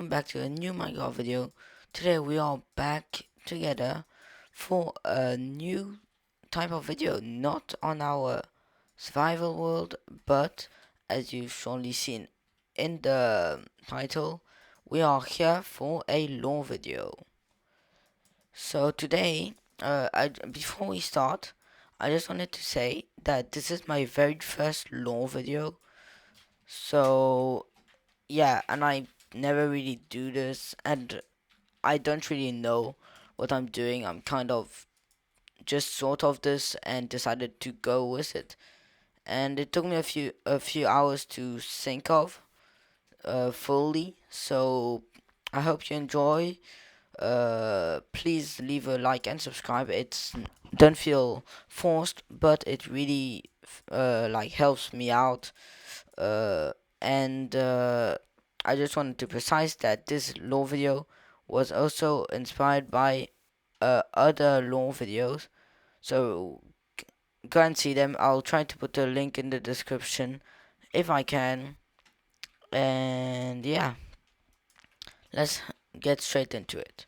welcome back to a new Minecraft video. Today we are back together for a new type of video, not on our survival world, but as you've surely seen in the title, we are here for a lore video. So today, before we start, I just wanted to say that this is my very first lore video. So yeah, and I never really do this, and I don't really know what I'm doing. I'm kind of just sort of this and decided to go with it. And it took me a few hours to think of fully. So I hope you enjoy. Please leave a like and subscribe. It's don't feel forced, but it really like helps me out. Uh, and I just wanted to precise that this lore video was also inspired by other lore videos. So go and see them. I'll try to put a link in the description if I can. And yeah, let's get straight into it.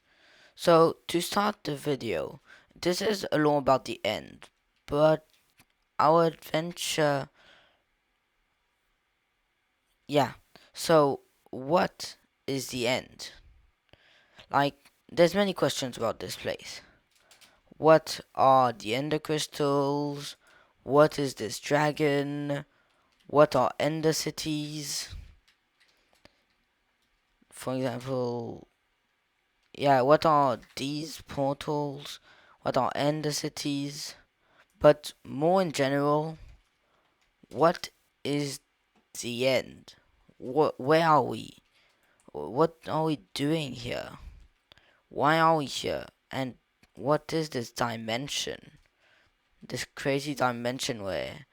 So to start the video, this is a lore about the end, but our adventure, yeah. So what is the end? Like, there's many questions about this place. What are the Ender crystals? What is this dragon? What are Ender cities? For example, yeah, what are these portals? What are Ender cities? But more in general, what is the end? Where are we? What are we doing here? Why are we here? And what is this dimension? This crazy dimension where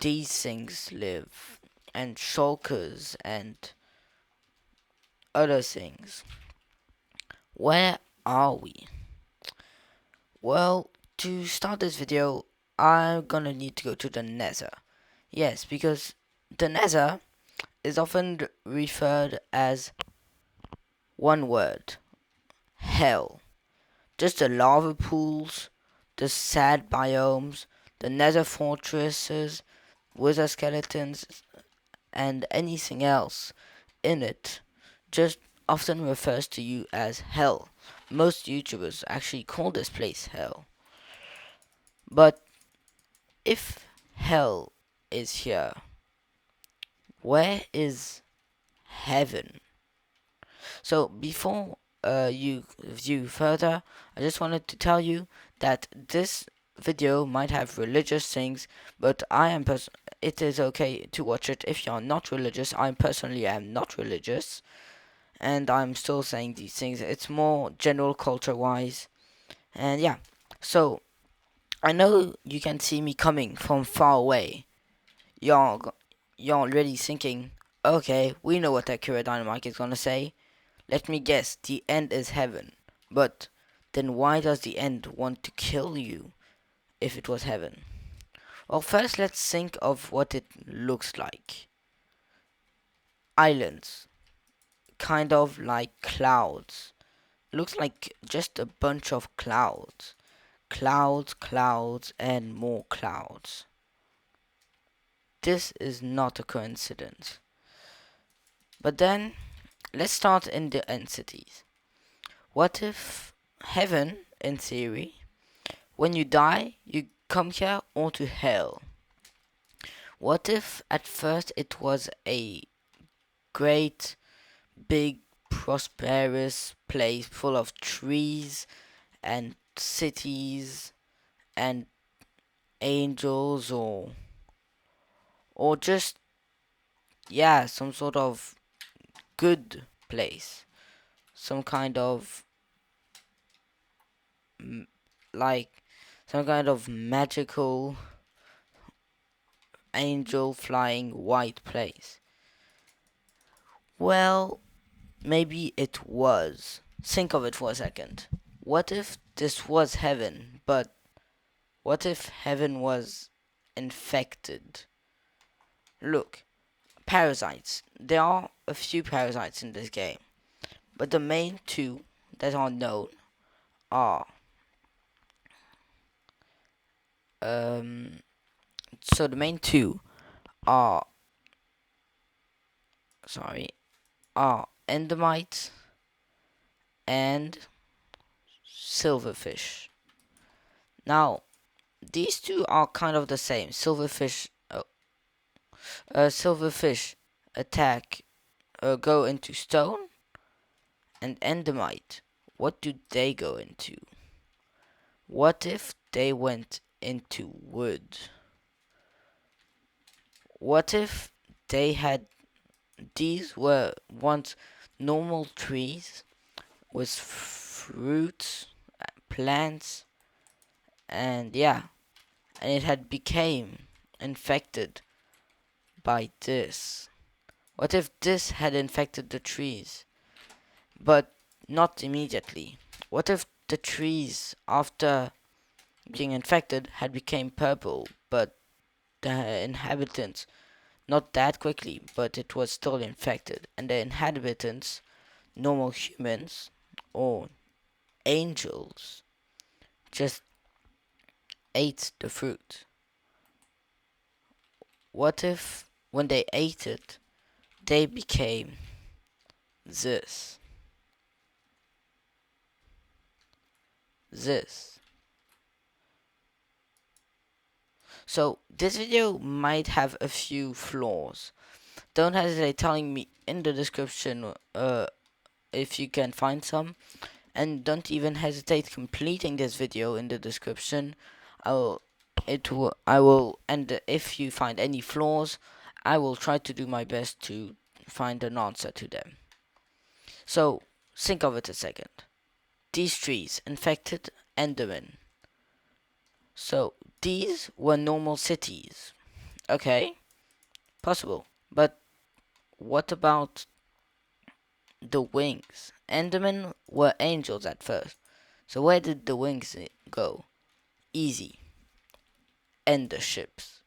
these things live, and shulkers and other things. Where are we? Well, to start this video, I'm gonna need to go to the Nether. Yes, because the Nether is often referred as one word: hell. Just the lava pools, the sad biomes, the Nether fortresses, wither skeletons, and anything else in it just often refers to you as hell. Most YouTubers actually call this place hell. But if hell is here, where is heaven? So before you view further, I just wanted to tell you that this video might have religious things, but it is okay to watch it if you're not religious. I personally am not religious, and I'm still saying these things. It's more general culture wise. And yeah, so I know you can see me coming from far away. You're, you're already thinking, okay, we know what Akira Dynamite is gonna say. Let me guess, the end is heaven. But then why does the end want to kill you if it was heaven? Well, first let's think of what it looks like. Islands, kind of like clouds. Looks like just a bunch of clouds. Clouds, clouds, and more clouds. This is not a coincidence. But then, let's start in the entities. What if heaven, in theory, when you die, you come here or to hell? What if at first it was a great, big, prosperous place full of trees and cities and angels, or just, yeah, some sort of good place, some kind of like some kind of magical angel flying white place? Well, maybe it was. Think of it for a second. What if this was heaven, but what if heaven was infected? Look, parasites. There are a few parasites in this game. But the main two that are known are so the main two are endermites and silverfish. Now these two are kind of the same. Silverfish attack go into stone, and endermite, what do they go into? What if they went into wood? What if these were once normal trees with fruits, plants, and and it had became infected by this? What if this had infected the trees, but not immediately? What if the trees, after being infected, had become purple, but the inhabitants, not that quickly, but it was still infected, and the inhabitants, normal humans or angels, just ate the fruit? What if when they ate it, they became this? This. So this video might have a few flaws. Don't hesitate telling me in the description if you can find some, and don't even hesitate completing this video in the description. I will, and if you find any flaws, I will try to do my best to find an answer to them. So think of it a second. These trees infected Enderman. So these were normal cities. Okay, possible. But what about the wings? Endermen were angels at first. So where did the wings go? Easy. Ender ships.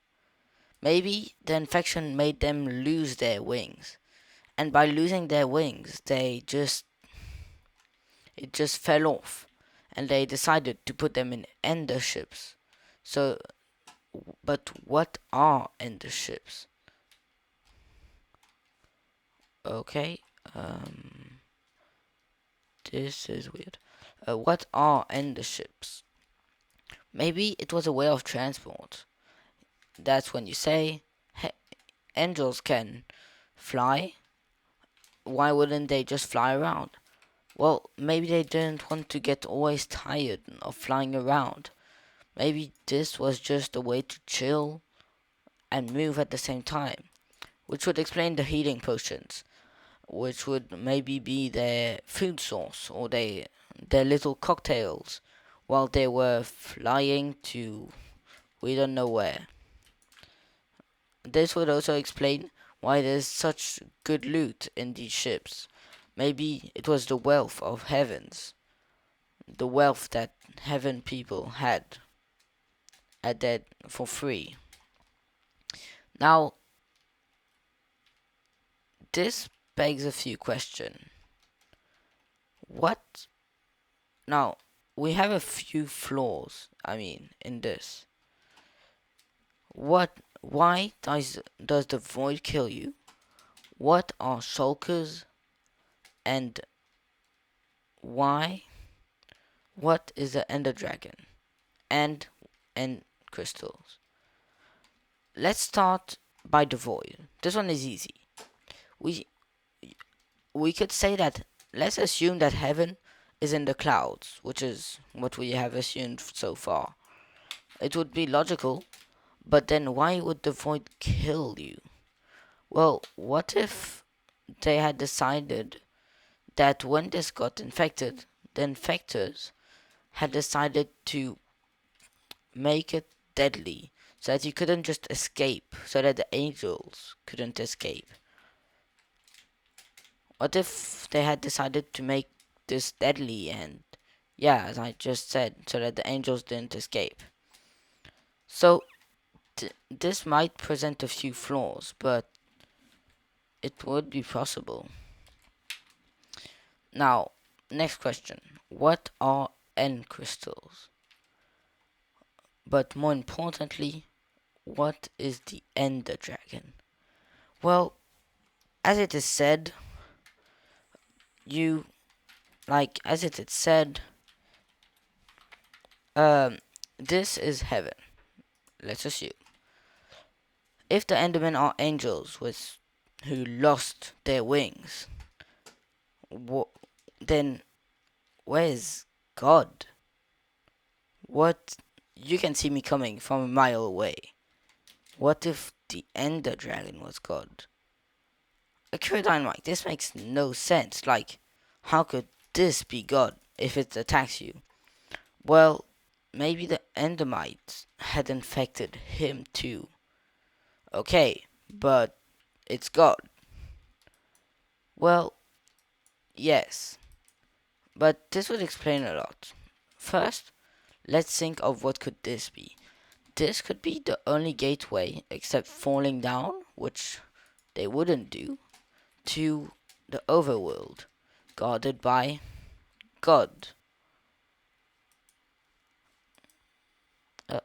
Maybe the infection made them lose their wings. And by losing their wings, it just fell off. And they decided to put them in ender ships. So, but what are ender ships? Okay, this is weird. What are ender ships? Maybe it was a way of transport. That's when you say, hey, angels can fly. Why wouldn't they just fly around? Well, maybe they didn't want to get always tired of flying around. Maybe this was just a way to chill and move at the same time, which would explain the healing potions, which would maybe be their food source or their little cocktails while they were flying to we don't know where. This would also explain why there's such good loot in these ships. Maybe it was the wealth of heavens, the wealth that heaven people had at that for free. Now, this begs a few questions. What? Now, we have a few flaws, in this. Why does the void kill you? What are shulkers? And why? What is the ender dragon? And crystals. Let's start by the void. This one is easy. We could say that, let's assume that heaven is in the clouds, which is what we have assumed so far. It would be logical, but then why would the void kill you? Well, what if they had decided that when this got infected, the infectors had decided to make it deadly so that you couldn't just escape, so that the angels couldn't escape? What if they had decided to make this deadly and, as I just said, so that the angels didn't escape? So, this might present a few flaws, but it would be possible. Now, next question. What are end crystals? But more importantly, what is the Ender Dragon? Well, as it is said, you as it is said, um, this is heaven. Let's assume if the Endermen are angels with who lost their wings, then where's God? What? You can see me coming from a mile away. What if the Ender Dragon was God? Okay, Dynamite, this makes no sense. How could this be God if it attacks you? Well, maybe the Endermites had infected him too. Okay, but it's God. Well, yes, but this would explain a lot. First, let's think of what could this be. This could be the only gateway, except falling down, which they wouldn't do, to the overworld, guarded by God. Uh,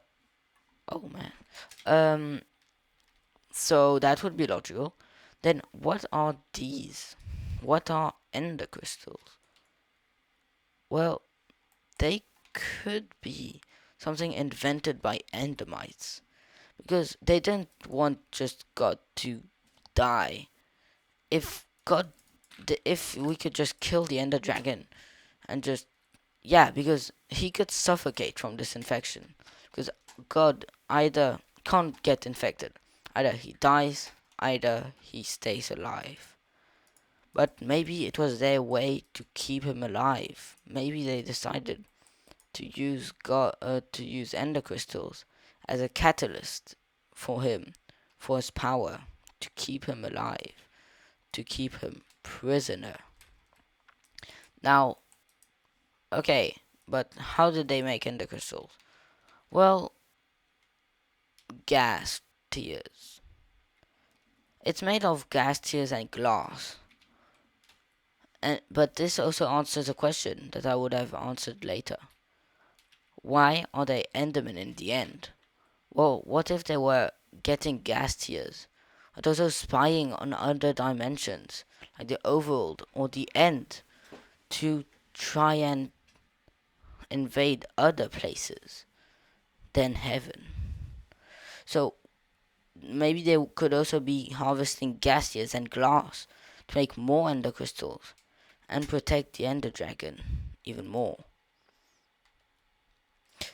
oh man. So that would be logical. Then what are these? What are ender crystals? Well, they could be something invented by endermites because they didn't want just God to die. If God, if we could just kill the ender dragon and just yeah, because he could suffocate from this infection. Because God either can't get infected, either he dies, either he stays alive. But maybe it was their way to keep him alive. Maybe they decided to use ender crystals as a catalyst for him, for his power, to keep him alive, to keep him prisoner. Now, okay, but how did they make ender crystals? Well, gas tears. It's made of gas tears and glass. But this also answers a question that I would have answered later. Why are they Endermen in the end? Well, what if they were getting gas tears, but also spying on other dimensions, like the overworld or the end, to try and invade other places than heaven? So maybe they could also be harvesting gaseous and glass to make more ender crystals and protect the ender dragon even more.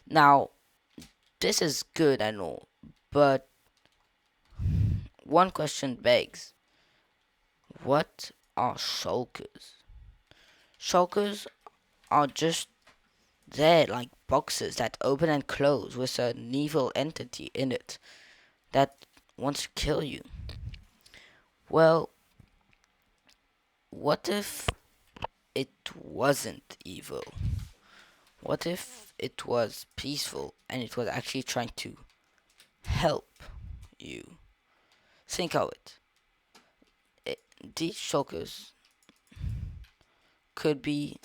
Now, this is good and all, but one question begs, what are shulkers? Shulkers are just there like boxes that open and close with an evil entity in it that wants to kill you. Well, what if it wasn't evil? What if it was peaceful and it was actually trying to help you? Think of it. These shulkers could be,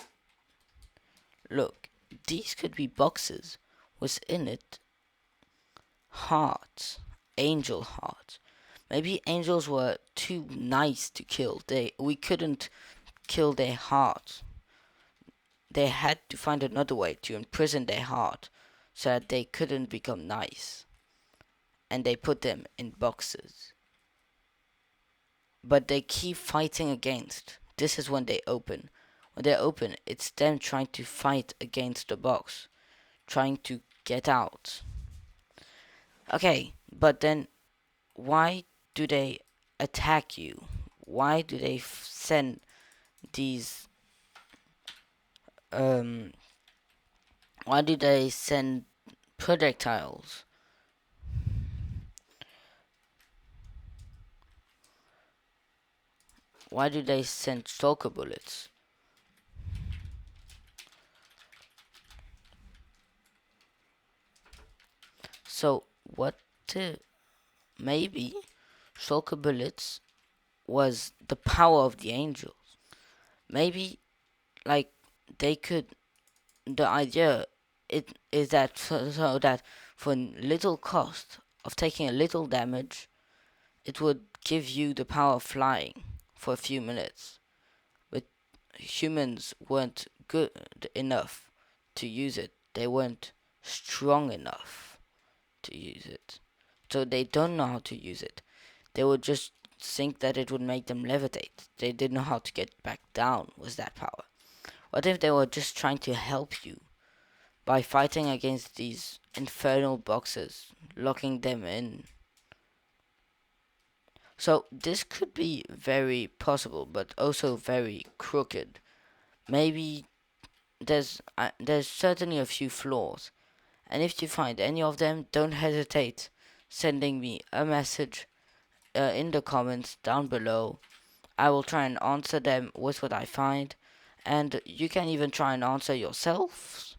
look, these could be boxes within it hearts, angel hearts. Maybe angels were too nice to kill. We couldn't kill their heart. They had to find another way to imprison their heart so that they couldn't become nice. And they put them in boxes. But they keep fighting against. This is when they open. When they open, it's them trying to fight against the box, trying to get out. Okay, but then why do they attack you? Why do they send these um why do they send projectiles? Why do they send stalker bullets? So what maybe stalker bullets was the power of the angels. Maybe like they could. The idea it is that so that for little cost of taking a little damage, it would give you the power of flying for a few minutes. But humans weren't good enough to use it. They weren't strong enough to use it. So they don't know how to use it. They would just think that it would make them levitate. They didn't know how to get back down with that power. What if they were just trying to help you by fighting against these infernal boxes, locking them in? So this could be very possible, but also very crooked. Maybe there's certainly a few flaws, and if you find any of them, don't hesitate sending me a message in the comments down below. I will try and answer them with what I find, and you can even try and answer yourselves.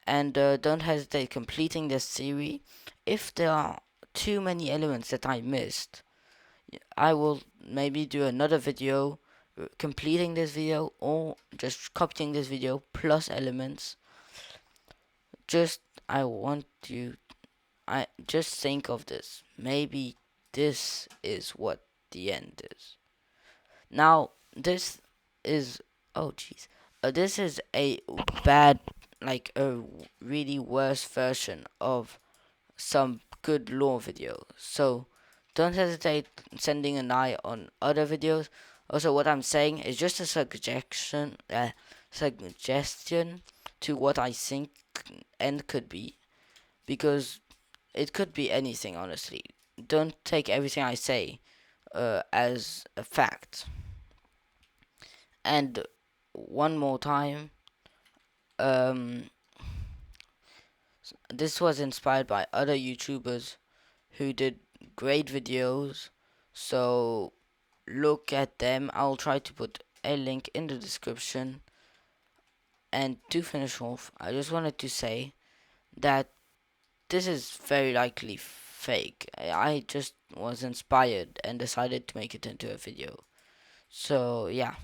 And don't hesitate completing this series. If there are too many elements that I missed, I will maybe do another video completing this video, or just copying this video plus elements. Just I want you I just think of this. Maybe this is what the end is. Now this is oh jeez. This is a bad, like a really worse version of some good lore videos. So don't hesitate sending an eye on other videos. Also, what I'm saying is just a suggestion to what I think end could be, because it could be anything. Honestly, don't take everything I say as a fact. And one more time, um, this was inspired by other YouTubers who did great videos. So look at them. I'll try to put a link in the description. And to finish off, I just wanted to say that this is very likely fake. I just was inspired and decided to make it into a video. So yeah.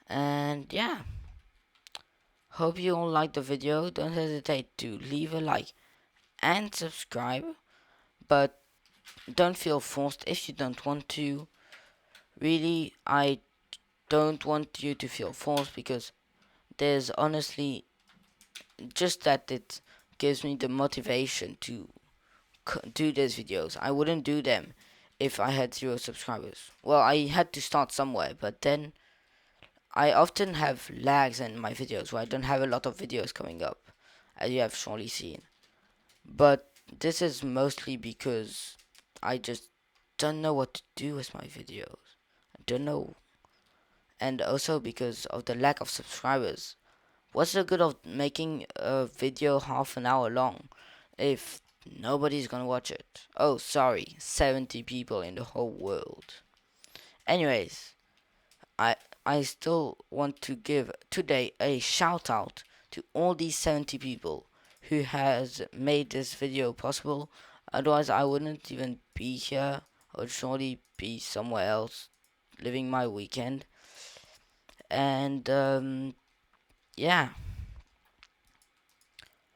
And yeah. Hope you all liked the video. Don't hesitate to leave a like and subscribe. But don't feel forced if you don't want to. Really, I don't want you to feel forced, because there's honestly just that it gives me the motivation to do these videos. I wouldn't do them if I had 0 subscribers. Well, I had to start somewhere, but then I often have lags in my videos where I don't have a lot of videos coming up, as you have surely seen. But this is mostly because I just don't know what to do with my videos. I don't know. And also because of the lack of subscribers. What's the good of making a video half an hour long if nobody's gonna watch it? Oh, sorry, 70 people in the whole world. Anyways, I I still want to give today a shout out to all these 70 people who has made this video possible. Otherwise, I wouldn't even be here. I would surely be somewhere else living my weekend. And yeah.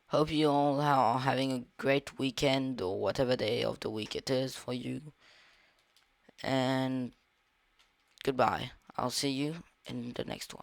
Hope you all are having a great weekend, or whatever day of the week it is for you. And goodbye. I'll see you in the next one.